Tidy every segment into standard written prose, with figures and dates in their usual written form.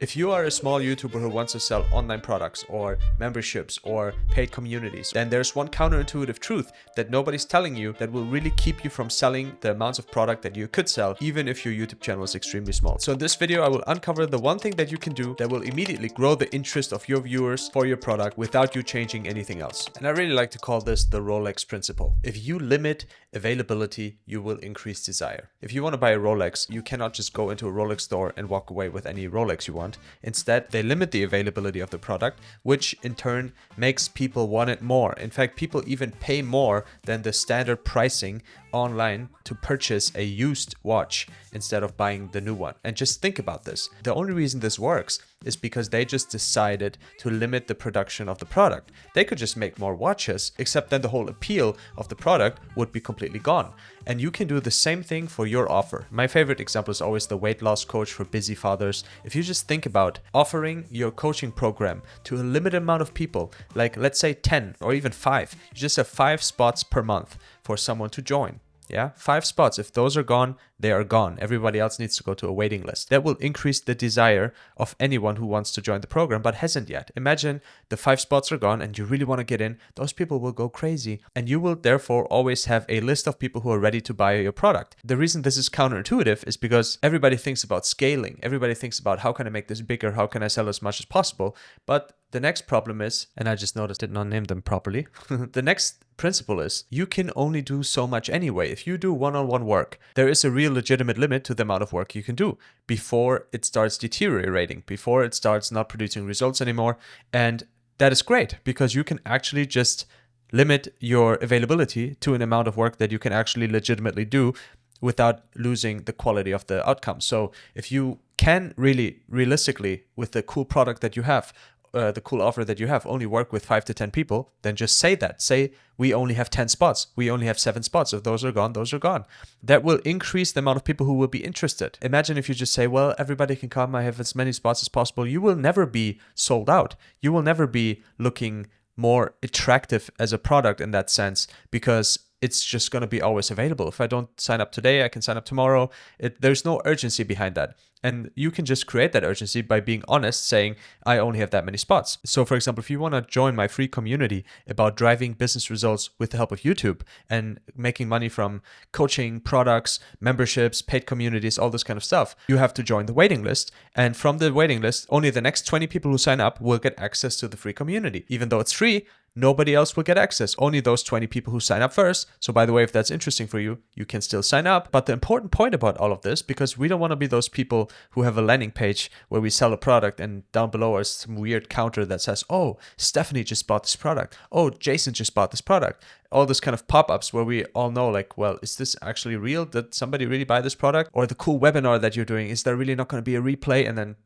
If you are a small YouTuber who wants to sell online products or memberships or paid communities, then there's one counterintuitive truth that nobody's telling you that will really keep you from selling the amounts of product that you could sell, even if your YouTube channel is extremely small. So in this video, I will uncover the one thing that you can do that will immediately grow the interest of your viewers for your product without you changing anything else. And I really like to call this the Rolex principle. If you limit availability, you will increase desire. If you want to buy a Rolex, you cannot just go into a Rolex store and walk away with any Rolex you want. Instead, they limit the availability of the product, which in turn makes people want it more. In fact, people even pay more than the standard pricing online to purchase a used watch instead of buying the new one. And just think about this. The only reason this works is because they just decided to limit the production of the product. They could just make more watches, except then the whole appeal of the product would be completely gone. And you can do the same thing for your offer. My favorite example is always the weight loss coach for busy fathers. If you just think about offering your coaching program to a limited amount of people, like let's say 10 or even 5, you just have 5 spots per month for someone to join. Yeah, 5 spots. If those are gone, they are gone. Everybody else needs to go to a waiting list. That will increase the desire of anyone who wants to join the program but hasn't yet. Imagine the 5 spots are gone and you really want to get in. Those people will go crazy. And you will therefore always have a list of people who are ready to buy your product. The reason this is counterintuitive is because everybody thinks about scaling. Everybody thinks about how can I make this bigger? How can I sell as much as possible? But the next problem is, and I just noticed did not name them properly. The next principle is you can only do so much anyway. If you do one-on-one work, there is a real legitimate limit to the amount of work you can do before it starts deteriorating, before it starts not producing results anymore. And that is great because you can actually just limit your availability to an amount of work that you can actually legitimately do without losing the quality of the outcome. So if you can really realistically, with the cool product that you have, the cool offer that you have, only work with 5 to 10 people, then just say that. Say, we only have 10 spots. We only have 7 spots. If those are gone, those are gone. That will increase the amount of people who will be interested. Imagine if you just say, well, everybody can come. I have as many spots as possible. You will never be sold out. You will never be looking more attractive as a product in that sense because it's just going to be always available. If I don't sign up today, I can sign up tomorrow. There's no urgency behind that. And you can just create that urgency by being honest, saying, I only have that many spots. So for example, if you want to join my free community about driving business results with the help of YouTube and making money from coaching, products, memberships, paid communities, all this kind of stuff, you have to join the waiting list. And from the waiting list, only the next 20 people who sign up will get access to the free community. Even though it's free, nobody else will get access. Only those 20 people who sign up first. So by the way, if that's interesting for you, you can still sign up. But the important point about all of this, because we don't want to be those people who have a landing page where we sell a product and down below is some weird counter that says, oh, Stephanie just bought this product. Oh, Jason just bought this product. All this kind of pop-ups where we all know like, well, is this actually real? Did somebody really buy this product? Or the cool webinar that you're doing, is there really not going to be a replay? And then,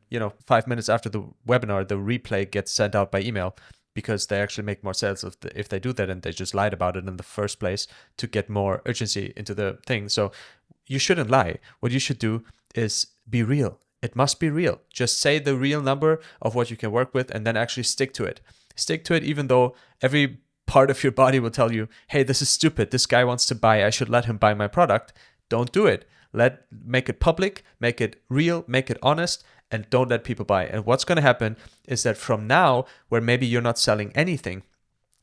5 minutes after the webinar, the replay gets sent out by email, because they actually make more sales if they do that, and they just lied about it in the first place to get more urgency into the thing. So you shouldn't lie. What you should do is be real. It must be real. Just say the real number of what you can work with and then actually stick to it. Stick to it even though every part of your body will tell you, hey, this is stupid. This guy wants to buy. I should let him buy my product. Don't do it. Make it public, make it real, make it honest, and don't let people buy. And what's going to happen is that from now, where maybe you're not selling anything,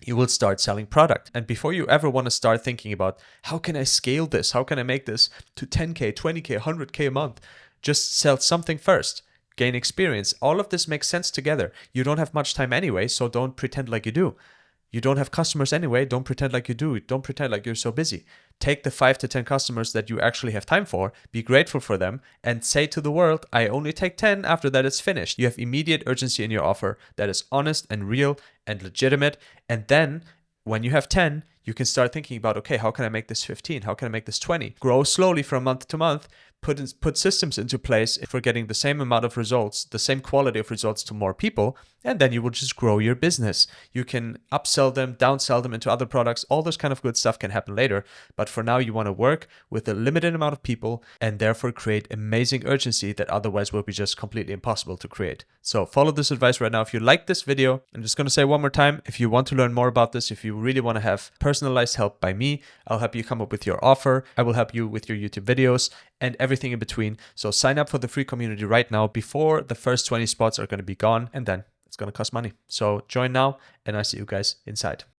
you will start selling product. And before you ever want to start thinking about, how can I scale this? How can I make this to 10K, 20K, 100K a month? Just sell something first. Gain experience. All of this makes sense together. You don't have much time anyway, so don't pretend like you do. You don't have customers anyway, don't pretend like you do. Don't pretend like you're so busy. Take the 5 to 10 customers that you actually have time for, be grateful for them, and say to the world, I only take 10, after that it's finished. You have immediate urgency in your offer that is honest and real and legitimate. And then when you have 10, you can start thinking about, okay, how can I make this 15? How can I make this 20? Grow slowly from month to month. Put systems into place for getting the same amount of results, the same quality of results to more people, and then you will just grow your business. You can upsell them, downsell them into other products. All this kind of good stuff can happen later. But for now, you want to work with a limited amount of people and therefore create amazing urgency that otherwise will be just completely impossible to create. So follow this advice right now. If you like this video, I'm just going to say one more time, if you want to learn more about this, if you really want to have personalized help by me, I'll help you come up with your offer. I will help you with your YouTube videos and everything everything in between. So sign up for the free community right now before the first 20 spots are going to be gone, and then it's going to cost money. So join now, and I see you guys inside.